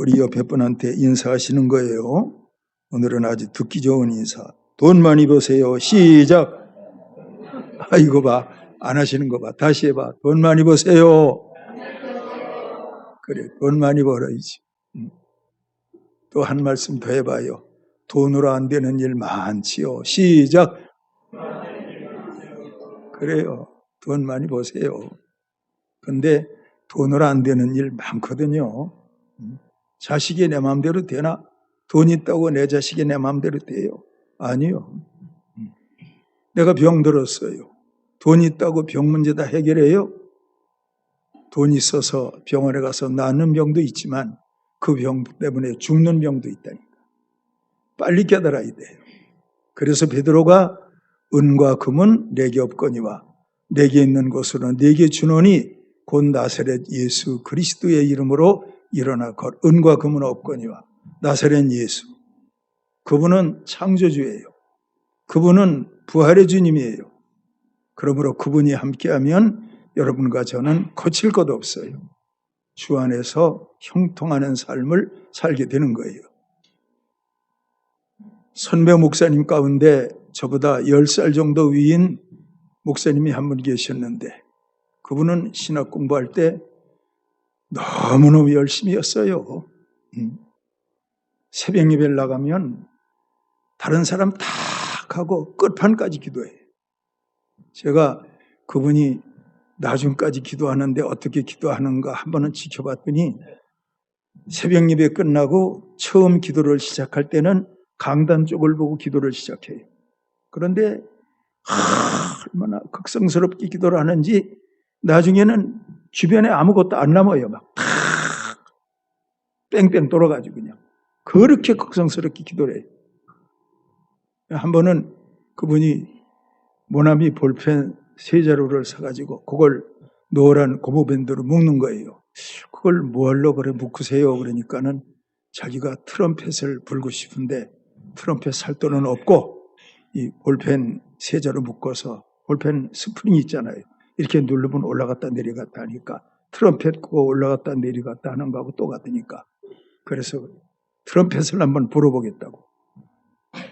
우리 옆에 분한테 인사하시는 거예요. 오늘은 아주 듣기 좋은 인사. 돈 많이 버세요. 시작. 이거 봐. 안 하시는 거 봐. 다시 해봐. 돈 많이 버세요. 그래, 돈 많이 벌어야지. 또 한 말씀 더 해봐요. 돈으로 안 되는 일 많지요. 시작. 그래요. 돈 많이 버세요. 근데 돈으로 안 되는 일 많거든요. 자식이 내 마음대로 되나? 돈 있다고 내 자식이 내 마음대로 돼요? 아니요. 내가 병들었어요. 돈 있다고 병 문제 다 해결해요? 돈 있어서 병원에 가서 낫는 병도 있지만 그 병 때문에 죽는 병도 있다니까. 빨리 깨달아야 돼요. 그래서 베드로가 은과 금은 내게 없거니와 내게 있는 것으로 내게 주노니 곧 나사렛 예수 그리스도의 이름으로 일어나 걸. 은과 금은 없거니와 나사렛 예수. 그분은 창조주예요. 그분은 부활의 주님이에요. 그러므로 그분이 함께하면 여러분과 저는 거칠 것 없어요. 주 안에서 형통하는 삶을 살게 되는 거예요. 선배 목사님 가운데 저보다 10살 정도 위인 목사님이 한 분 계셨는데 그분은 신학 공부할 때 너무너무 열심히 했어요. 새벽 예배를 나가면 다른 사람 다 가고 끝판까지 기도해요. 제가 그분이 나중까지 기도하는데 어떻게 기도하는가 한 번은 지켜봤더니 새벽 예배 끝나고 처음 기도를 시작할 때는 강단 쪽을 보고 기도를 시작해요. 그런데 얼마나 극성스럽게 기도를 하는지 나중에는 주변에 아무것도 안 남아요. 막 뺑뺑 돌아가지고 그냥 그렇게 극성스럽게 기도를 해요. 한 번은 그분이 모나미 볼펜 3자루를 사가지고 그걸 노란 고무밴드로 묶는 거예요. 그걸 뭐하려고 그래 묶으세요? 그러니까는 자기가 트럼펫을 불고 싶은데 트럼펫 살 돈은 없고 이 볼펜 3자루 묶어서 볼펜 스프링 있잖아요. 이렇게 누르면 올라갔다 내려갔다 하니까 트럼펫 그거 올라갔다 내려갔다 하는 거하고 똑같으니까 그래서 트럼펫을 한번 불어보겠다고.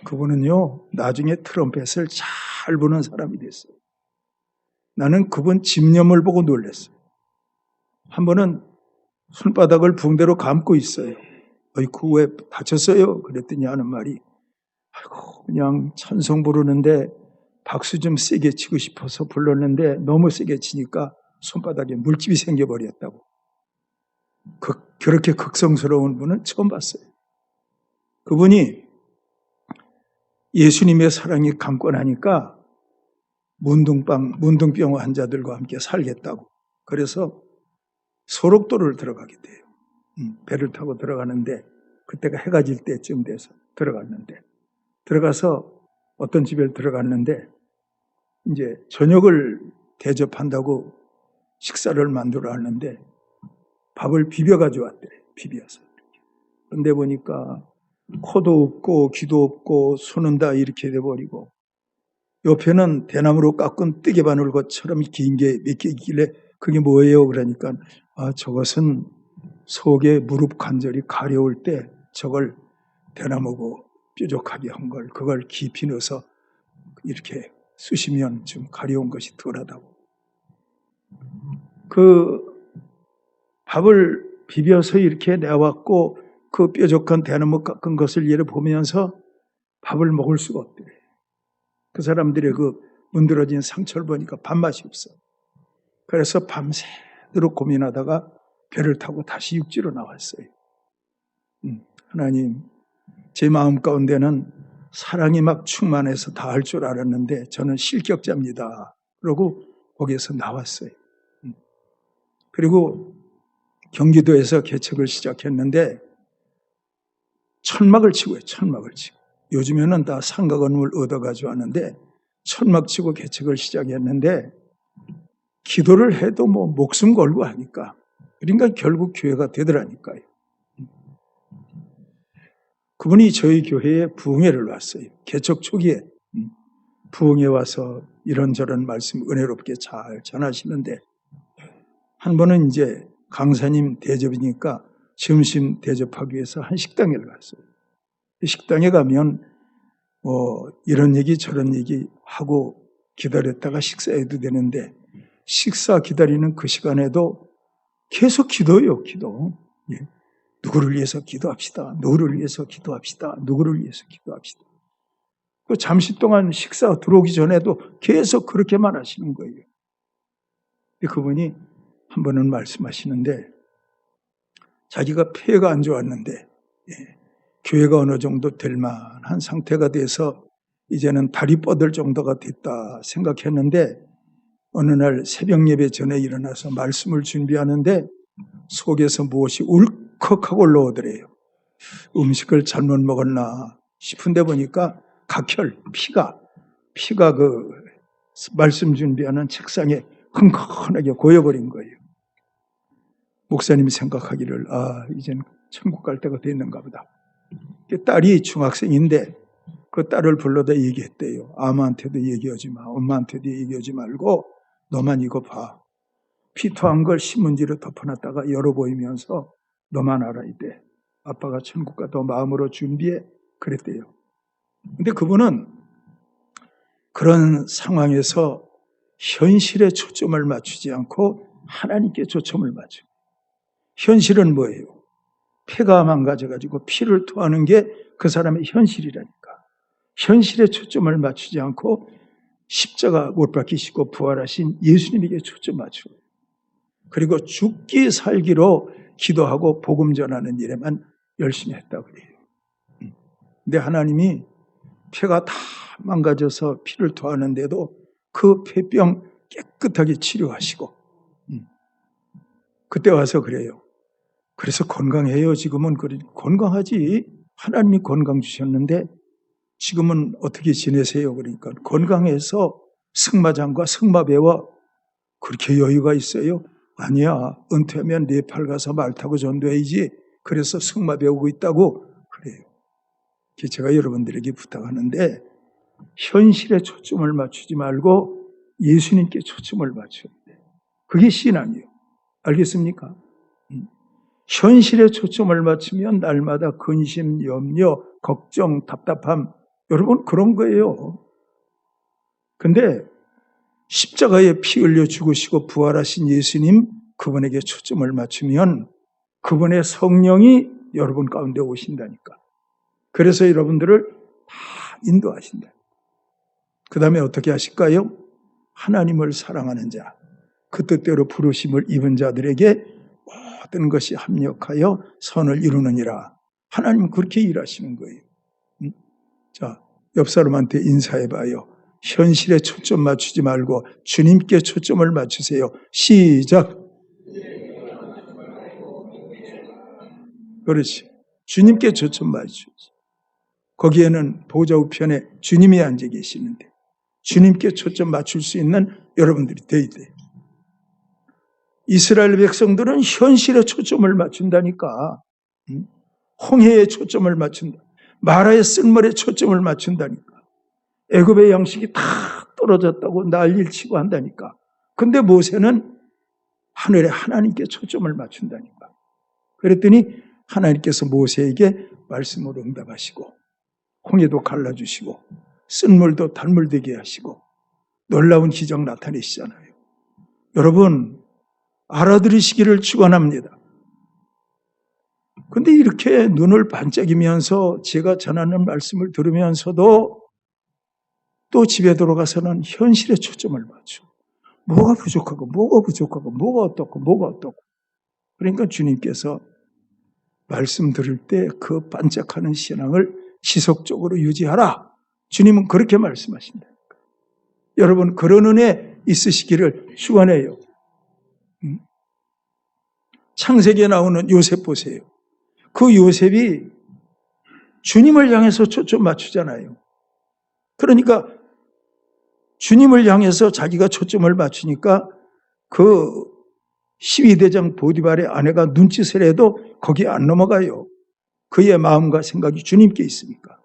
그분은요 나중에 트럼펫을 잘 부는 사람이 됐어요. 나는 그분 집념을 보고 놀랐어요. 한 번은 손바닥을 붕대로 감고 있어요. 어이쿠 왜 다쳤어요? 그랬더니 하는 말이 아이고 그냥 찬송 부르는데 박수 좀 세게 치고 싶어서 불렀는데 너무 세게 치니까 손바닥에 물집이 생겨버렸다고. 그렇게 극성스러운 분은 처음 봤어요. 그분이 예수님의 사랑이 강권하니까 문둥병 환자들과 함께 살겠다고. 그래서 소록도를 들어가게 돼요. 배를 타고 들어가는데 그때가 해가 질 때쯤 돼서 들어갔는데 들어가서 어떤 집에 들어갔는데 이제 저녁을 대접한다고 식사를 만들어 하는데 밥을 비벼가지고 왔대요. 비벼서. 그런데 보니까 코도 없고 귀도 없고 손은 다 이렇게 돼버리고 옆에는 대나무로 깎은 뜨개 바늘 것처럼 긴 게 몇 개 있길래 그게 뭐예요? 그러니까 저것은 속에 무릎 관절이 가려울 때 저걸 대나무고 뾰족하게 한 걸 그걸 깊이 넣어서 이렇게 쑤시면 좀 가려운 것이 덜하다고. 그 밥을 비벼서 이렇게 내왔고 그 뾰족한 대나무 깎은 것을 얘를 보면서 밥을 먹을 수가 없더래. 그 사람들의 그 문드러진 상처를 보니까 밥맛이 없어. 그래서 밤새도록 고민하다가 배를 타고 다시 육지로 나왔어요. 하나님, 제 마음 가운데는 사랑이 막 충만해서 다 할 줄 알았는데 저는 실격자입니다. 그러고 거기에서 나왔어요. 그리고 경기도에서 개척을 시작했는데 천막을 치고요. 천막을 치고. 요즘에는 다 상가 건물 얻어가지고 하는데 천막 치고 개척을 시작했는데 기도를 해도 뭐 목숨 걸고 하니까 그러니까 결국 교회가 되더라니까요. 그분이 저희 교회에 부흥회를 왔어요. 개척 초기에 부흥회 와서 이런저런 말씀 은혜롭게 잘 전하시는데 한 번은 이제 강사님 대접이니까 점심 대접하기 위해서 한 식당에 갔어요. 식당에 가면 이런 얘기 저런 얘기 하고 기다렸다가 식사해도 되는데 식사 기다리는 그 시간에도 계속 기도해요. 기도. 예. 누구를 위해서 기도합시다. 누구를 위해서 기도합시다. 누구를 위해서 기도합시다. 그 잠시 동안 식사 들어오기 전에도 계속 그렇게만 하시는 거예요. 그분이 한 번은 말씀하시는데 자기가 폐가 안 좋았는데 교회가 어느 정도 될 만한 상태가 돼서 이제는 다리 뻗을 정도가 됐다 생각했는데 어느 날 새벽 예배 전에 일어나서 말씀을 준비하는데 속에서 무엇이 울컥하고 올라오더래요. 음식을 잘못 먹었나 싶은데 보니까 각혈, 피가 그 말씀 준비하는 책상에 흥건하게 고여버린 거예요. 목사님이 생각하기를 이젠 천국 갈 때가 됐는가 보다. 딸이 중학생인데 그 딸을 불러다 얘기했대요. 아무한테도 얘기하지 마. 엄마한테도 얘기하지 말고 너만 이거 봐. 피토한 걸 신문지로 덮어놨다가 열어 보이면서 너만 알아야 돼. 아빠가 천국 가도 마음으로 준비해. 그랬대요. 근데 그분은 그런 상황에서 현실에 초점을 맞추지 않고 하나님께 초점을 맞춰요. 현실은 뭐예요? 폐가 망가져가지고 피를 토하는 게 그 사람의 현실이라니까. 현실에 초점을 맞추지 않고 십자가 못 박히시고 부활하신 예수님에게 초점 맞추고 그리고 죽기 살기로 기도하고 복음 전하는 일에만 열심히 했다고 그래요. 근데 하나님이 폐가 다 망가져서 피를 토하는데도 그 폐병 깨끗하게 치료하시고 그때 와서 그래요. 그래서 건강해요. 지금은 건강하지. 하나님이 건강 주셨는데 지금은 어떻게 지내세요? 그러니까 건강해서 승마장과 승마 배워 그렇게 여유가 있어요? 아니야. 은퇴하면 네팔 가서 말 타고 전도해야지. 그래서 승마 배우고 있다고 그래요. 제가 여러분들에게 부탁하는데 현실에 초점을 맞추지 말고 예수님께 초점을 맞춰야 돼요. 그게 신앙이에요. 알겠습니까? 현실에 초점을 맞추면 날마다 근심, 염려, 걱정, 답답함 여러분 그런 거예요. 근데 십자가에 피 흘려 죽으시고 부활하신 예수님 그분에게 초점을 맞추면 그분의 성령이 여러분 가운데 오신다니까. 그래서 여러분들을 다 인도하신다. 그 다음에 어떻게 하실까요? 하나님을 사랑하는 자, 그 뜻대로 부르심을 입은 자들에게 모든 것이 합력하여 선을 이루느니라. 하나님은 그렇게 일하시는 거예요. 자, 옆 사람한테 인사해봐요. 현실에 초점 맞추지 말고 주님께 초점을 맞추세요. 시작. 그렇지. 주님께 초점 맞추지. 거기에는 보좌 우편에 주님이 앉아 계시는데 주님께 초점 맞출 수 있는 여러분들이 돼야 돼요. 이스라엘 백성들은 현실에 초점을 맞춘다니까. 홍해에 초점을 맞춘다. 마라의 쓸물에 초점을 맞춘다니까. 애굽의 양식이 다 떨어졌다고 난리를 치고 한다니까. 근데 모세는 하늘에 하나님께 초점을 맞춘다니까. 그랬더니 하나님께서 모세에게 말씀으로 응답하시고 홍해도 갈라주시고 쓴물도 단물되게 하시고 놀라운 기적 나타내시잖아요. 여러분 알아들으시기를 축원합니다. 근데 이렇게 눈을 반짝이면서 제가 전하는 말씀을 들으면서도 또 집에 들어가서는 현실에 초점을 맞춰. 뭐가 부족하고 뭐가 어떻고 그러니까 주님께서 말씀 들을 때 그 반짝하는 신앙을 지속적으로 유지하라. 주님은 그렇게 말씀하신다. 여러분 그런 은혜 있으시기를 축원해요. 창세기에 나오는 요셉 보세요. 그 요셉이 주님을 향해서 초점 맞추잖아요. 그러니까 주님을 향해서 자기가 초점을 맞추니까 그 12대장 보디발의 아내가 눈짓을 해도 거기에 안 넘어가요. 그의 마음과 생각이 주님께 있으니까.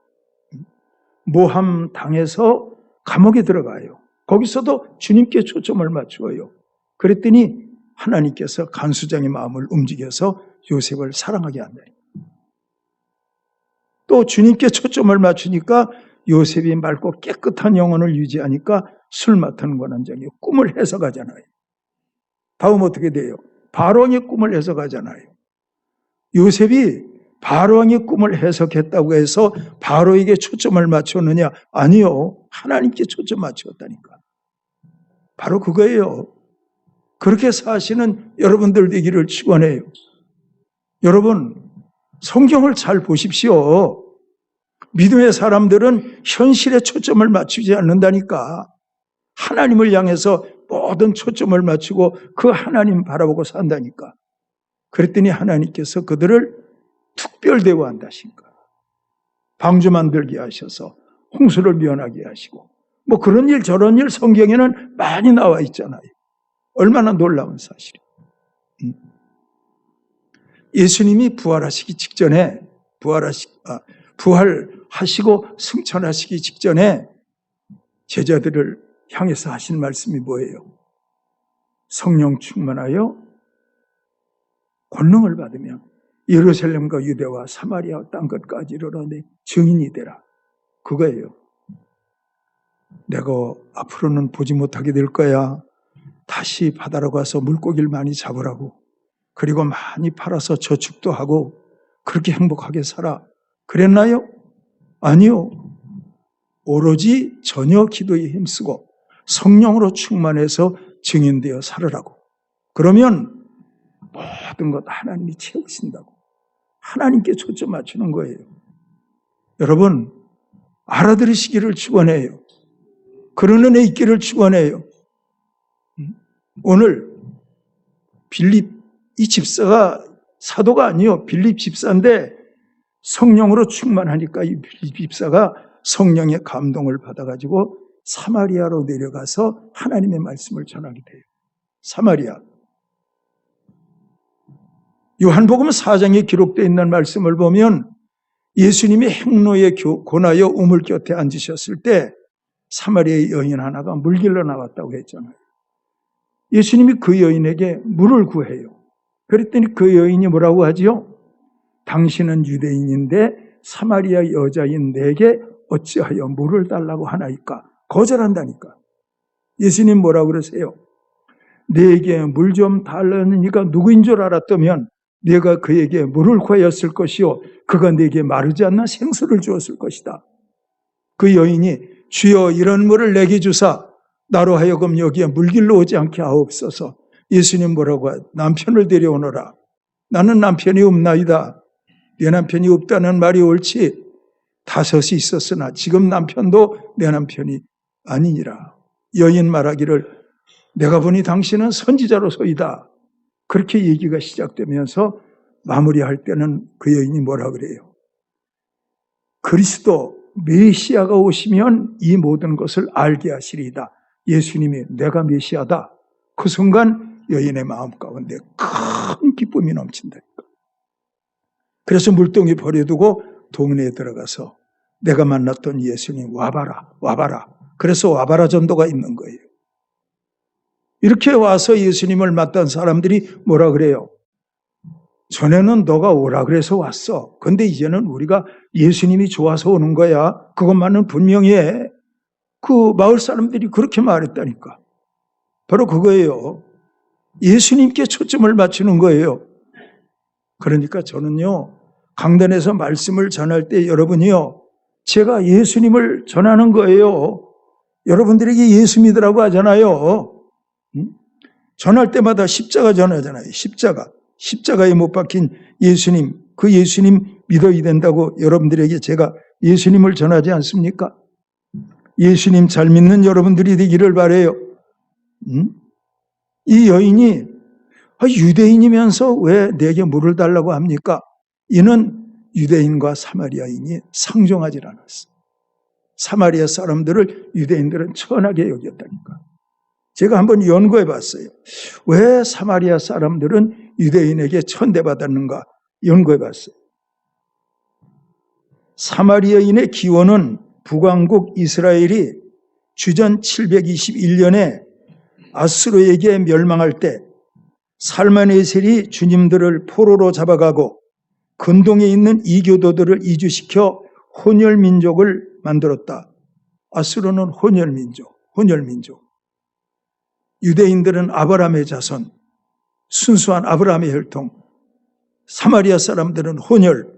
모함 당해서 감옥에 들어가요. 거기서도 주님께 초점을 맞추어요. 그랬더니 하나님께서 간수장의 마음을 움직여서 요셉을 사랑하게 한다. 또 주님께 초점을 맞추니까 요셉이 맑고 깨끗한 영혼을 유지하니까 술 맡는 권한장이 꿈을 해석하잖아요. 다음 어떻게 돼요? 바로왕의 꿈을 해석하잖아요. 요셉이 바로왕의 꿈을 해석했다고 해서 바로에게 초점을 맞췄느냐? 아니요. 하나님께 초점 맞추었다니까. 바로 그거예요. 그렇게 사시는 여러분들 되기를 축원해요. 여러분, 성경을 잘 보십시오. 믿음의 사람들은 현실에 초점을 맞추지 않는다니까. 하나님을 향해서 모든 초점을 맞추고 그 하나님 바라보고 산다니까. 그랬더니 하나님께서 그들을 특별 대우한다신가. 방주 만들게 하셔서 홍수를 면하게 하시고 뭐 그런 일 저런 일 성경에는 많이 나와 있잖아요. 얼마나 놀라운 사실이에요. 예수님이 부활하시기 직전에 부활하시고 승천하시기 직전에 제자들을 향해서 하신 말씀이 뭐예요? 성령 충만하여 권능을 받으면 예루살렘과 유대와 사마리아 땅 끝까지 이르러 내 증인이 되라. 그거예요. 내가 앞으로는 보지 못하게 될 거야. 다시 바다로 가서 물고기를 많이 잡으라고. 그리고 많이 팔아서 저축도 하고 그렇게 행복하게 살아. 그랬나요? 아니요. 오로지 전혀 기도에 힘쓰고 성령으로 충만해서 증인되어 살으라고. 그러면 모든 것 하나님이 채우신다고. 하나님께 초점 맞추는 거예요. 여러분, 알아들으시기를 축원해요. 그런 은혜 있기를 축원해요. 오늘 빌립 이 집사가 사도가 아니요. 빌립 집사인데 성령으로 충만하니까 이 빌립 집사가 성령의 감동을 받아가지고 사마리아로 내려가서 하나님의 말씀을 전하게 돼요. 사마리아. 요한복음 4장에 기록되어 있는 말씀을 보면 예수님이 행로에 고나여 우물 곁에 앉으셨을 때 사마리아의 여인 하나가 물 길러 나왔다고 했잖아요. 예수님이 그 여인에게 물을 구해요. 그랬더니 그 여인이 뭐라고 하지요? 당신은 유대인인데 사마리아 여자인 내게 어찌하여 물을 달라고 하나이까? 거절한다니까. 예수님 뭐라고 그러세요? 내게 물 좀 달라는 이가 누구인 줄 알았다면 내가 그에게 물을 구하였을 것이요 그가 내게 마르지 않는 생수를 주었을 것이다. 그 여인이 주여 이런 물을 내게 주사 나로 하여금 여기에 물길로 오지 않게 하옵소서. 예수님 뭐라고 하요? 남편을 데려오너라. 나는 남편이 없나이다. 내 남편이 없다는 말이 옳지. 5이 있었으나 지금 남편도 내 남편이 아니니라. 여인 말하기를 내가 보니 당신은 선지자로소이다. 그렇게 얘기가 시작되면서 마무리할 때는 그 여인이 뭐라 그래요? 그리스도 메시아가 오시면 이 모든 것을 알게 하시리이다. 예수님이 내가 메시아다. 그 순간 여인의 마음 가운데 큰 기쁨이 넘친다니까. 그래서 물동이 버려두고 동네에 들어가서 내가 만났던 예수님 와봐라 와봐라. 그래서 와봐라 전도가 있는 거예요. 이렇게 와서 예수님을 만난 사람들이 뭐라 그래요? 전에는 너가 오라 그래서 왔어. 근데 이제는 우리가 예수님이 좋아서 오는 거야. 그것만은 분명히 해. 그 마을 사람들이 그렇게 말했다니까. 바로 그거예요. 예수님께 초점을 맞추는 거예요. 그러니까 저는요, 강단에서 말씀을 전할 때 여러분이요, 제가 예수님을 전하는 거예요. 여러분들에게 예수 믿으라고 하잖아요. 전할 때마다 십자가 전하잖아요. 십자가에 못 박힌 예수님, 그 예수님 믿어야 된다고 여러분들에게 제가 예수님을 전하지 않습니까? 예수님 잘 믿는 여러분들이 되기를 바라요. 이 여인이 유대인이면서 왜 내게 물을 달라고 합니까? 이는 유대인과 사마리아인이 상종하지 않았어. 사마리아 사람들을 유대인들은 천하게 여겼다니까. 제가 한번 연구해 봤어요. 왜 사마리아 사람들은 유대인에게 천대받았는가 연구해 봤어요. 사마리아인의 기원은 북왕국 이스라엘이 주전 721년에 아수르에게 멸망할 때 살마네셀이 주님들을 포로로 잡아가고 근동에 있는 이교도들을 이주시켜 혼혈민족을 만들었다. 아수르는 혼혈민족. 유대인들은 아브라함의 자손, 순수한 아브라함의 혈통. 사마리아 사람들은 혼혈.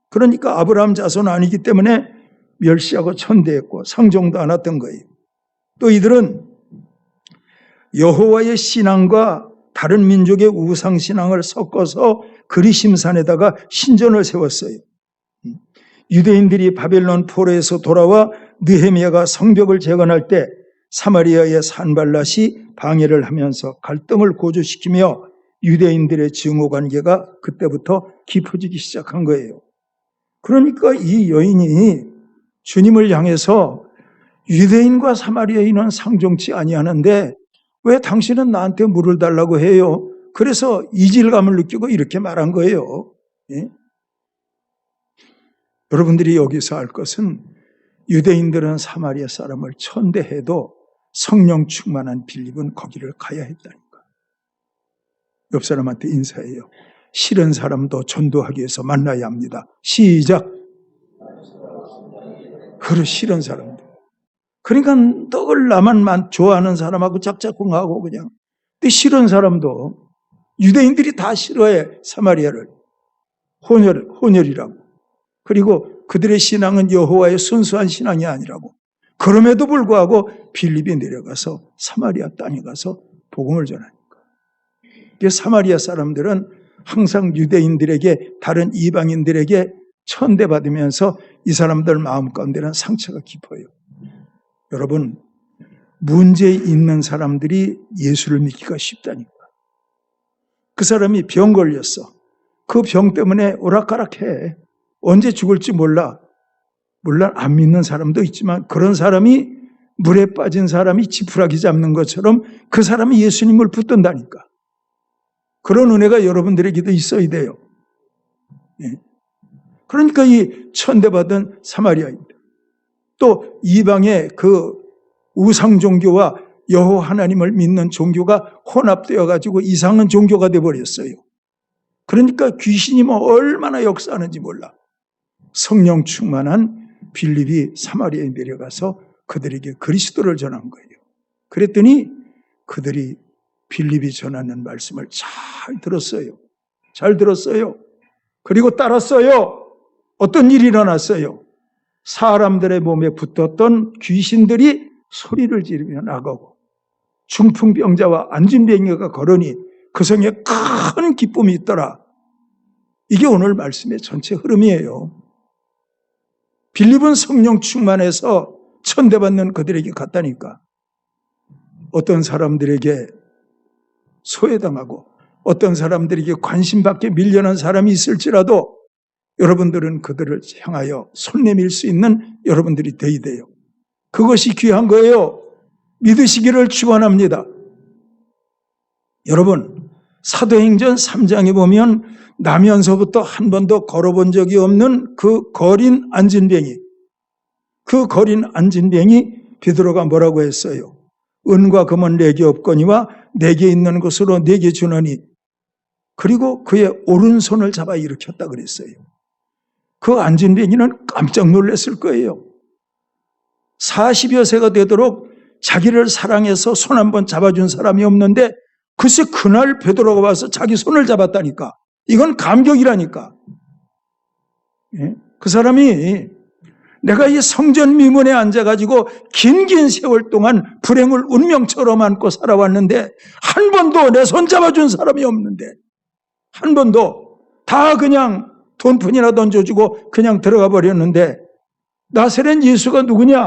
그러니까 아브라함 자손 아니기 때문에 멸시하고 천대했고 상종도 않았던 거예요. 또 이들은 여호와의 신앙과 다른 민족의 우상신앙을 섞어서 그리심산에다가 신전을 세웠어요. 유대인들이 바벨론 포로에서 돌아와 느헤미야가 성벽을 재건할 때 사마리아의 산발랏이 방해를 하면서 갈등을 고조시키며 유대인들의 증오관계가 그때부터 깊어지기 시작한 거예요. 그러니까 이 여인이 주님을 향해서 유대인과 사마리아인은 상종치 아니하는데 왜 당신은 나한테 물을 달라고 해요? 그래서 이질감을 느끼고 이렇게 말한 거예요. 예? 여러분들이 여기서 알 것은 유대인들은 사마리아 사람을 천대해도 성령 충만한 빌립은 거기를 가야 했다니까. 옆 사람한테 인사해요. 싫은 사람도 전도하기 위해서 만나야 합니다. 시작. 그래, 싫은 사람들. 그러니까 늘 나만 좋아하는 사람하고 짝짝꿍하고 그냥. 근데 싫은 사람도 유대인들이 다 싫어해, 사마리아를. 혼혈이라고. 그리고 그들의 신앙은 여호와의 순수한 신앙이 아니라고. 그럼에도 불구하고 빌립이 내려가서 사마리아 땅에 가서 복음을 전하니까. 사마리아 사람들은 항상 유대인들에게, 다른 이방인들에게 천대받으면서 이 사람들 마음 가운데는 상처가 깊어요. 여러분, 문제 있는 사람들이 예수를 믿기가 쉽다니까. 그 사람이 병 걸렸어. 그 병 때문에 오락가락해. 언제 죽을지 몰라. 물론 안 믿는 사람도 있지만 그런 사람이 물에 빠진 사람이 지푸라기 잡는 것처럼 그 사람이 예수님을 붙든다니까. 그런 은혜가 여러분들에게도 있어야 돼요. 예. 그러니까 이 천대받은 사마리아인들, 또 이방의 그 우상 종교와 여호와 하나님을 믿는 종교가 혼합되어 가지고 이상한 종교가 되어버렸어요. 그러니까 귀신이 뭐 얼마나 역사하는지 몰라. 성령 충만한 빌립이 사마리아에 내려가서 그들에게 그리스도를 전한 거예요. 그랬더니 그들이 빌립이 전하는 말씀을 잘 들었어요. 잘 들었어요. 그리고 따랐어요. 어떤 일이 일어났어요? 사람들의 몸에 붙었던 귀신들이 소리를 지르며 나가고 중풍병자와 안진뱅이가 걸으니 그 성에 큰 기쁨이 있더라. 이게 오늘 말씀의 전체 흐름이에요. 빌립은 성령 충만해서 천대받는 그들에게 갔다니까. 어떤 사람들에게 소외당하고 어떤 사람들에게 관심밖에 밀려난 사람이 있을지라도 여러분들은 그들을 향하여 손 내밀 수 있는 여러분들이 되어야 돼요. 그것이 귀한 거예요. 믿으시기를 축원합니다. 여러분, 사도행전 3장에 보면 나면서부터 한 번도 걸어본 적이 없는 그 거린 안진뱅이, 그 거린 안진뱅이 베드로가 뭐라고 했어요? 은과 금은 내게 없거니와 내게 있는 것으로 내게 주노니, 그리고 그의 오른손을 잡아 일으켰다 그랬어요. 그 안진뱅이는 깜짝 놀랐을 거예요. 40여 세가 되도록 자기를 사랑해서 손 한번 잡아준 사람이 없는데 글쎄 그날 베드로가 와서 자기 손을 잡았다니까. 이건 감격이라니까. 예? 그 사람이 내가 이 성전 미문에 앉아가지고 긴 세월 동안 불행을 운명처럼 안고 살아왔는데 한 번도 내 손 잡아준 사람이 없는데, 한 번도. 다 그냥 돈푼이나 던져주고 그냥 들어가 버렸는데 나사렛 예수가 누구냐?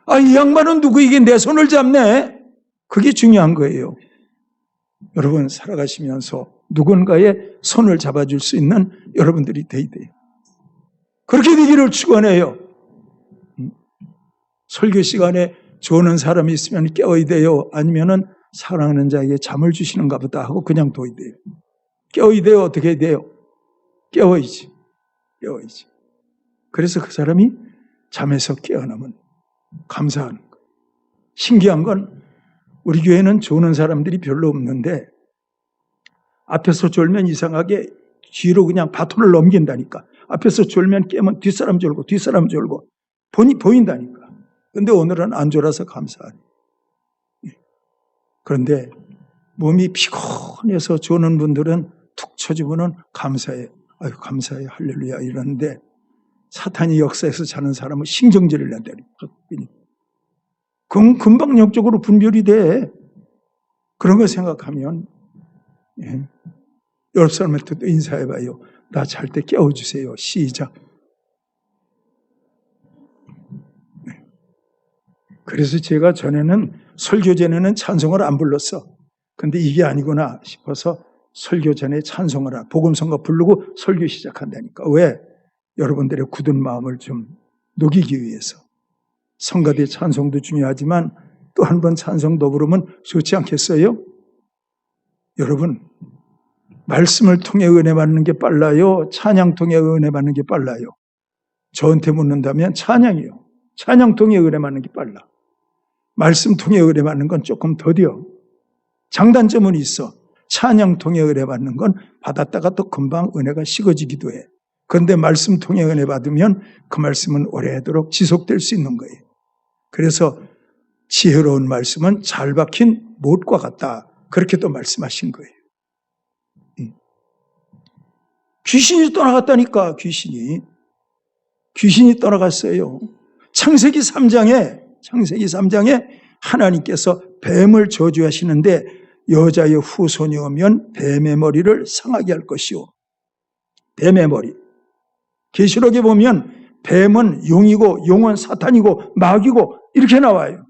아, 이 양반은 누구이게 내 손을 잡네? 그게 중요한 거예요. 여러분, 살아가시면서 누군가의 손을 잡아줄 수 있는 여러분들이 돼야 돼요. 그렇게 되기를 축원해요. 설교 시간에 조는 사람이 있으면 깨워야 돼요? 아니면은 사랑하는 자에게 잠을 주시는가 보다 하고 그냥 둬야 돼요? 깨워야 돼요? 어떻게 해야 돼요? 깨워야지. 깨워야지. 그래서 그 사람이 잠에서 깨어나면 감사하는 거예요. 신기한 건 우리 교회는 조는 사람들이 별로 없는데 앞에서 졸면 이상하게 뒤로 그냥 바톤을 넘긴다니까. 앞에서 졸면 깨면 뒷사람 졸고 뒷사람 졸고 보인다니까. 근데 오늘은 안 졸아서 감사하네. 그런데 몸이 피곤해서 조는 분들은 툭 쳐주고는 감사해. 아유, 감사해. 할렐루야. 이러는데 사탄이 역사에서 자는 사람은 신경질을 낸다니. 금방 영적으로 분별이 돼. 그런 거 생각하면, 옆 사람한테도 인사해봐요. 나 잘 때 깨워주세요. 시작. 그래서 제가 전에는 설교 전에는 찬송을 안 불렀어. 근데 이게 아니구나 싶어서 설교 전에 찬송을 복음성가 부르고 설교 시작한다니까. 왜? 여러분들의 굳은 마음을 좀 녹이기 위해서. 성가대 찬송도 중요하지만 또 한 번 찬송도 부르면 좋지 않겠어요? 여러분, 말씀을 통해 은혜 받는 게 빨라요? 찬양 통해 은혜 받는 게 빨라요? 저한테 묻는다면 찬양이요. 찬양 통해 은혜 받는 게 빨라. 말씀 통해 은혜 받는 건 조금 더뎌. 장단점은 있어. 찬양 통해 은혜 받는 건 받았다가 또 금방 은혜가 식어지기도 해. 그런데 말씀 통해 은혜 받으면 그 말씀은 오래도록 지속될 수 있는 거예요. 그래서 지혜로운 말씀은 잘 박힌 못과 같다. 그렇게 또 말씀하신 거예요. 귀신이 떠나갔다니까. 귀신이 떠나갔어요. 창세기 3장에 하나님께서 뱀을 저주하시는데 여자의 후손이 오면 뱀의 머리를 상하게 할 것이요. 뱀의 머리. 계시록에 보면 뱀은 용이고 용은 사탄이고 마귀고 이렇게 나와요.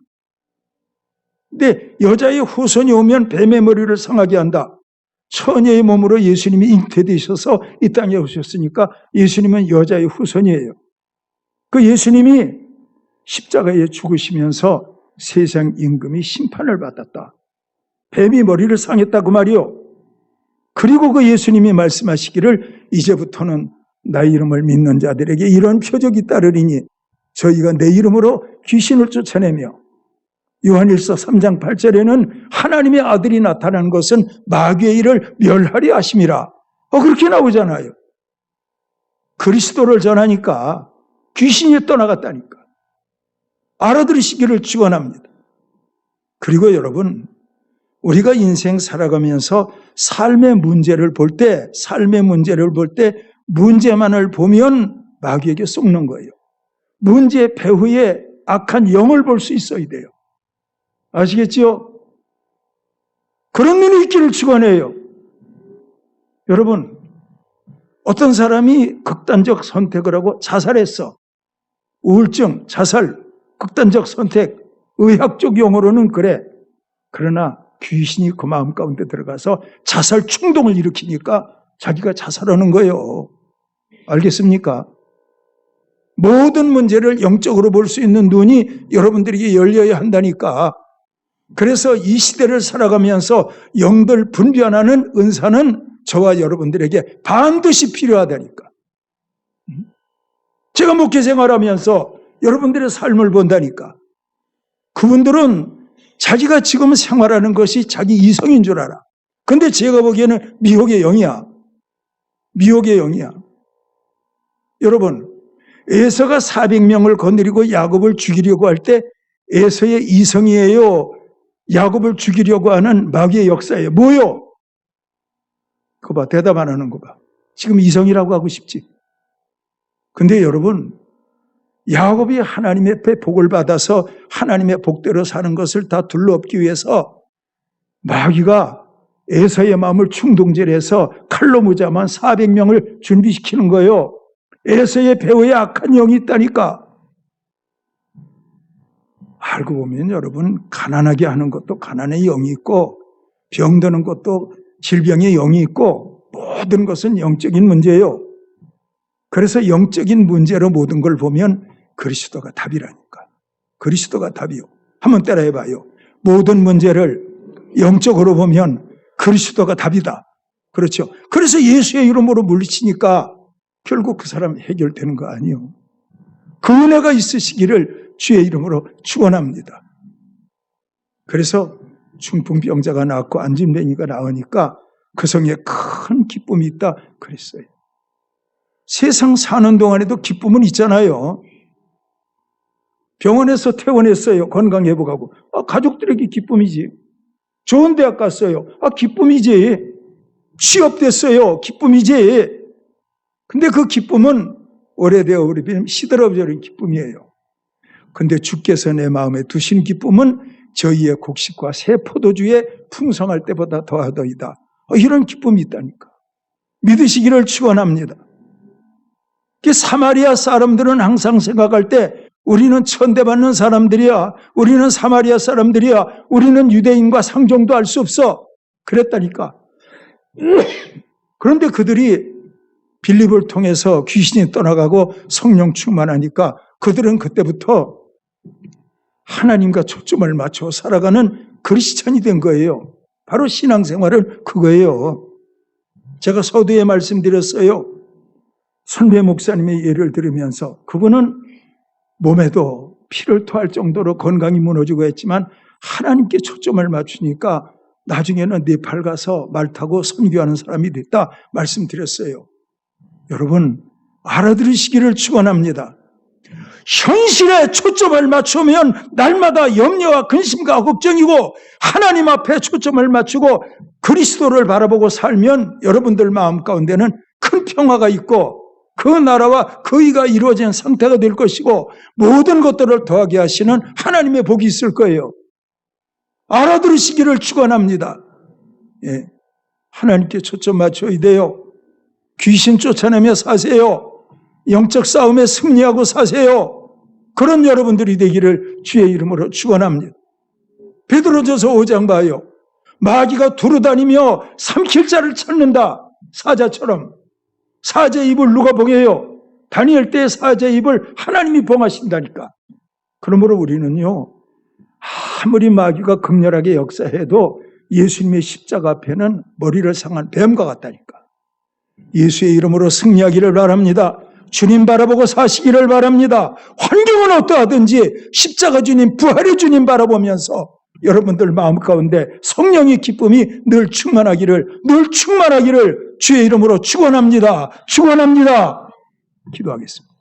근데 여자의 후손이 오면 뱀의 머리를 상하게 한다. 처녀의 몸으로 예수님이 잉태되셔서 이 땅에 오셨으니까 예수님은 여자의 후손이에요. 그 예수님이 십자가에 죽으시면서 세상 임금이 심판을 받았다. 뱀이 머리를 상했다고 말이요. 그리고 그 예수님이 말씀하시기를 이제부터는 나의 이름을 믿는 자들에게 이런 표적이 따르리니 저희가 내 이름으로 귀신을 쫓아내며 요한일서 3장 8절에는 하나님의 아들이 나타난 것은 마귀의 일을 멸하리 하심이라. 그렇게 나오잖아요. 그리스도를 전하니까 귀신이 떠나갔다니까. 알아들으시기를 축원합니다. 그리고 여러분, 우리가 인생 살아가면서 삶의 문제를 볼 때 문제만을 보면 마귀에게 속는 거예요. 문제 배후에 악한 영을 볼 수 있어야 돼요. 아시겠죠? 그런 눈이 있기를 축원해요. 여러분, 어떤 사람이 극단적 선택을 하고 자살했어. 우울증, 자살, 극단적 선택, 의학적 용어로는 그래. 그러나 귀신이 그 마음 가운데 들어가서 자살 충동을 일으키니까 자기가 자살하는 거예요. 알겠습니까? 모든 문제를 영적으로 볼 수 있는 눈이 여러분들에게 열려야 한다니까. 그래서 이 시대를 살아가면서 영들 분별하는 은사는 저와 여러분들에게 반드시 필요하다니까. 제가 목회 생활하면서 여러분들의 삶을 본다니까. 그분들은 자기가 지금 생활하는 것이 자기 이성인 줄 알아. 근데 제가 보기에는 미혹의 영이야. 미혹의 영이야. 여러분, 에서가 400명을 거느리고 야곱을 죽이려고 할 때 에서의 이성이에요? 야곱을 죽이려고 하는 마귀의 역사예요? 뭐요? 그거 봐, 대답 안 하는 거 봐. 지금 이성이라고 하고 싶지. 근데 여러분, 야곱이 하나님의 앞에 복을 받아서 하나님의 복대로 사는 것을 다 둘러엎기 위해서 마귀가 에서의 마음을 충동질해서 칼로 무자만 400명을 준비시키는 거예요. 에서의 배후에 악한 영이 있다니까. 알고 보면 여러분, 가난하게 하는 것도 가난의 영이 있고 병드는 것도 질병의 영이 있고 모든 것은 영적인 문제예요. 그래서 영적인 문제로 모든 걸 보면 그리스도가 답이라니까. 그리스도가 답이요. 한번 따라해봐요. 모든 문제를 영적으로 보면 그리스도가 답이다. 그렇죠. 그래서 예수의 이름으로 물리치니까 결국 그 사람 해결되는 거 아니에요. 그 은혜가 있으시기를 주의 이름으로 축원합니다. 그래서 중풍병자가 나았고 안진뱅이가 나으니까 그 성에 큰 기쁨이 있다 그랬어요. 세상 사는 동안에도 기쁨은 있잖아요. 병원에서 퇴원했어요. 건강회복하고. 가족들에게 기쁨이지. 좋은 대학 갔어요. 기쁨이지. 취업됐어요. 기쁨이지. 근데 그 기쁨은 오래되어 버리면 시들어버린 기쁨이에요. 근데 주께서 내 마음에 두신 기쁨은 저희의 곡식과 새 포도주에 풍성할 때보다 더하더이다. 이런 기쁨이 있다니까. 믿으시기를 축원합니다. 사마리아 사람들은 항상 생각할 때 우리는 천대받는 사람들이야. 우리는 사마리아 사람들이야. 우리는 유대인과 상종도 할 수 없어. 그랬다니까. 그런데 그들이 빌립을 통해서 귀신이 떠나가고 성령 충만하니까 그들은 그때부터 하나님과 초점을 맞춰 살아가는 그리스찬이 된 거예요. 바로 신앙생활은 그거예요. 제가 서두에 말씀드렸어요. 선배 목사님의 예를 들으면서 그분은 몸에도 피를 토할 정도로 건강이 무너지고 했지만 하나님께 초점을 맞추니까 나중에는 네팔 가서 말 타고 선교하는 사람이 됐다 말씀드렸어요. 여러분 알아들으시기를 축원합니다. 현실에 초점을 맞추면 날마다 염려와 근심과 걱정이고 하나님 앞에 초점을 맞추고 그리스도를 바라보고 살면 여러분들 마음 가운데는 큰 평화가 있고 그 나라와 그 의가 이루어진 상태가 될 것이고 모든 것들을 더하게 하시는 하나님의 복이 있을 거예요. 알아들으시기를 축원합니다. 예. 하나님께 초점 맞춰야 돼요. 귀신 쫓아내며 사세요. 영적 싸움에 승리하고 사세요. 그런 여러분들이 되기를 주의 이름으로 축원합니다. 베드로전서 5장 봐요. 마귀가 두루다니며 삼킬 자를 찾는다. 사자처럼. 사자의 입을 누가 봉해요? 다니엘 때의 사자의 입을 하나님이 봉하신다니까. 그러므로 우리는요, 아무리 마귀가 극렬하게 역사해도 예수님의 십자가 앞에는 머리를 상한 뱀과 같다니까. 예수의 이름으로 승리하기를 바랍니다. 주님 바라보고 사시기를 바랍니다. 환경은 어떠하든지 십자가 주님, 부활의 주님 바라보면서 여러분들 마음 가운데 성령의 기쁨이 늘 충만하기를 늘 주의 이름으로 축원합니다. 축원합니다. 기도하겠습니다.